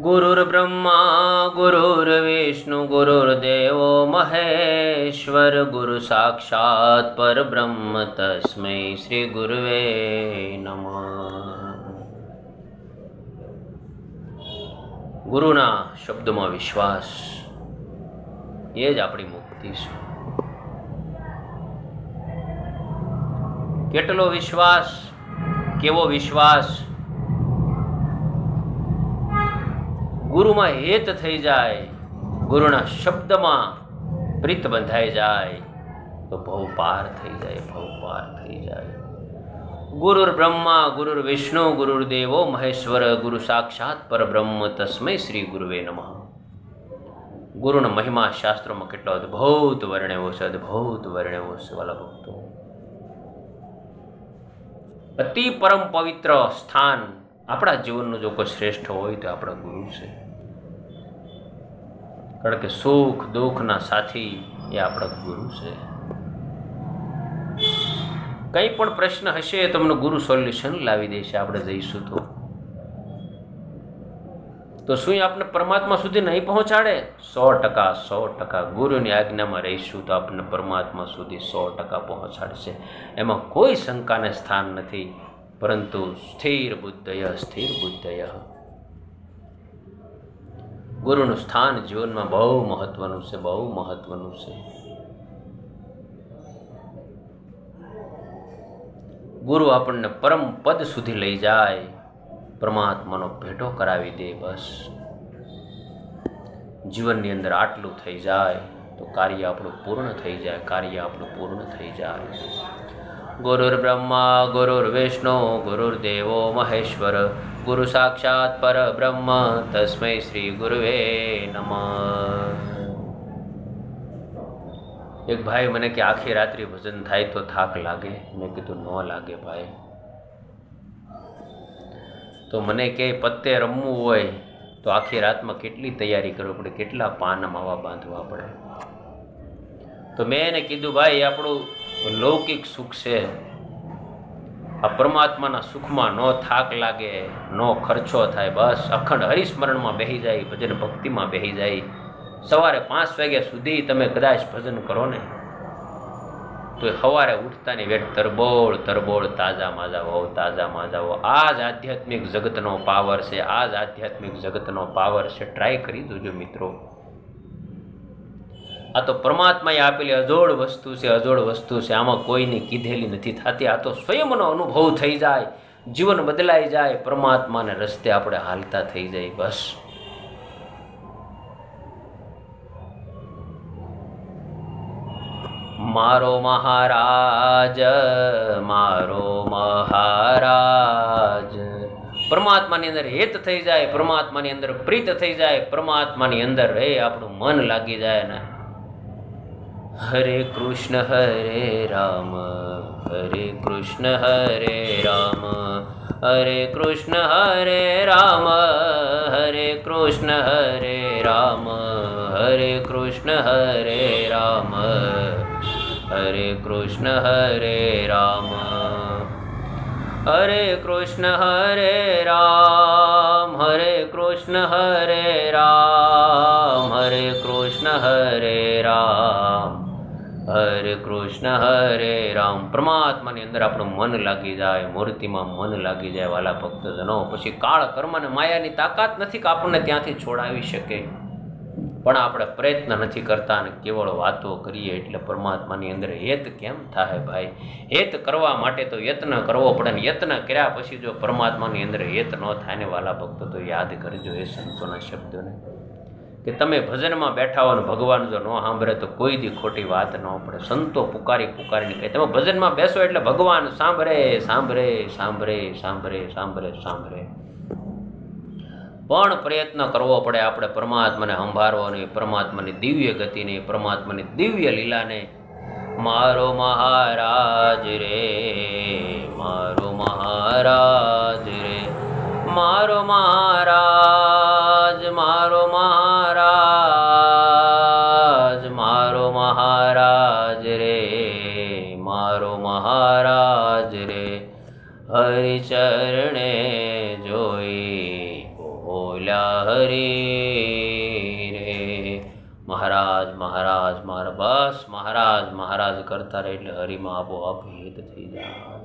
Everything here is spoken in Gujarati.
गुरुर्ब्रह्मा गुरुर्विष्णु गुरुर्देवो महेश्वर गुरु साक्षात् परब्रह्म तस्मै श्री गुरुवे नमः। ગુરુના શબ્દમાં વિશ્વાસ એ જ આપણી મુક્તિ છે. કેટલો વિશ્વાસ, કેવો વિશ્વાસ? ગુરુમાં હેત થઈ જાય, ગુરુના શબ્દમાં પ્રીત બંધાઈ જાય તો ભવ પાર થઈ જાય, ભવ પાર થઈ જાય. ગુરુર બ્રહ્મા ગુરુર વિષ્ણુ ગુરુર્દેવો મહેશ્વર ગુરુ સાક્ષાત પરબ્રહ્મ તસ્મૈ શ્રી ગુરુવે નમઃ. ગુરુનો મહિમા શાસ્ત્રોમાં કેટલો અદ્ભુત વર્ણવ્યો છે, અદ્ભુત વર્ણવ્યો છે વાલા ભક્તો. અતિ પરમ પવિત્ર સ્થાન આપણા જીવનનું જો કોઈ શ્રેષ્ઠ હોય તો આપણા ગુરુ છે. કારણ કે સુખ દુઃખના સાથી એ આપણા ગુરુ છે. કંઈ પણ પ્રશ્ન હશે તમને ગુરુ સોલ્યુશન લાવી દેશે. આપણે જઈશું તો શું એ આપણે પરમાત્મા સુધી નહીં પહોંચાડે? 100% ગુરુની આજ્ઞામાં રહીશું તો આપણને પરમાત્મા સુધી 100% પહોંચાડશે. એમાં કોઈ શંકાને સ્થાન નથી. પરંતુ સ્થિર બુદ્ધય, સ્થિર બુદ્ધય. ગુરુનું સ્થાન જીવનમાં બહુ મહત્વનું છે, બહુ મહત્વનું છે. ગુરુ આપણને પરમ પદ સુધી લઈ જાય, પરમાત્માનો ભેટો કરાવી દે. બસ જીવનની અંદર આટલું થઈ જાય તો કાર્ય આપણું પૂર્ણ થઈ જાય, કાર્ય આપણું પૂર્ણ થઈ જાય. ગુરુર બ્રહ્મા ગુરુર વિષ્ણુ ગુરુર્દેવો મહેશ્વર ગુરુ સાક્ષાત પરબ્રહ્મ તસ્મૈ શ્રી ગુરુવે નમઃ. એક ભાઈ મને કે આખી રાત્રિ ભજન થાય તો થાક લાગે. મેં કીધું ન લાગે ભાઈ. તો મને કે પત્તે રમવું હોય તો આખી રાતમાં કેટલી તૈયારી કરવી પડે, કેટલા પાન માવા બાંધવા પડે. તો મેં એને કીધું ભાઈ આપણું લૌકિક સુખ છે, આ પરમાત્માના સુખમાં નો થાક લાગે, નો ખર્ચો થાય. બસ અખંડ હરિસ્મરણમાં બેસી જાય, ભજન ભક્તિમાં બેસી જાય. સવારે 5 વાગ્યા સુધી તમે કદાચ ભજન કરો ને તો સવારે ઉઠતાની વેટ તરબોળ તરબોળ તાજા માજા હોવ, તાજા માજા હોવ. આ જ આધ્યાત્મિક જગતનો પાવર છે, આ જ આધ્યાત્મિક જગતનો પાવર છે. ટ્રાય કરી જોજો મિત્રો. આ તો પરમાત્માએ આપેલી અજોડ વસ્તુ છે, અજોડ વસ્તુ છે. આમાં કોઈની કીધેલી નથી થતી. આ તો સ્વયંનો અનુભવ થઈ જાય, જીવન બદલાઈ જાય, પરમાત્માને રસ્તે આપણે હાલતા થઈ જાય. બસ મારો મહારાજ, મારો મહારાજ. પરમાત્માની અંદર હેત થઈ જાય, પરમાત્માની અંદર પ્રીત થઈ જાય, પરમાત્માની અંદર આપણું મન લાગી જાય ને. હરે કૃષ્ણ હરે રામ, હરે કૃષ્ણ હરે રામ, હરે કૃષ્ણ હરે રામ, હરે કૃષ્ણ હરે રામ, હરે કૃષ્ણ હરે રામ, હરે કૃષ્ણ હરે રામ, હરે કૃષ્ણ હરે રામ, હરે કૃષ્ણ હરે રામ, હરે કૃષ્ણ હરે રામ, હરે કૃષ્ણ હરે રામ. પરમાત્માની અંદર આપણું મન લાગી જાય, મૂર્તિમાં મન લાગી જાય વાલા ભક્તજનો. પછી કાળ કર્મ અને માયાની તાકાત નથી કે આપણને ત્યાંથી છોડાવી શકે. પણ આપણે પ્રયત્ન નથી કરતા અને કેવળ વાતો કરીએ એટલે પરમાત્માની અંદર હેત કેમ થાય ભાઈ? હેત કરવા માટે તો યત્ન કરવો પડે ને યત્ન કર્યા પછી જો પરમાત્માની અંદર હેત ન થાય ને વાલા ભક્તો તો યાદ કરજો એ સંતોના શબ્દોને કે તમે ભજનમાં બેઠા હો ને ભગવાન જો ન સાંભળે તો કોઈ દી ખોટી વાત ન પડે. સંતો પુકારીને કહે તમે ભજનમાં બેસો એટલે ભગવાન સાંભળે સાંભળે સાંભળે સાંભળે સાંભળે સાંભળે. પણ પ્રયત્ન કરવો પડે આપણે પરમાત્માને સંભાળવાની, પરમાત્માની દિવ્ય ગતિને, પરમાત્માની દિવ્ય લીલાને. મારો મહારાજ રે, મારો મહારાજ રે, મારો મહારાજ, મારો મહારાજ, મારો મહારાજ રે, મારો મહારાજ રે. હરિચરણે જોઈ બોલ્યા હરી રે. મહારાજ મહારાજ મારા બસ મહારાજ મહારાજ કરતા રહે એટલે હરિમાં આપોઆપ હિત થઈ જાય.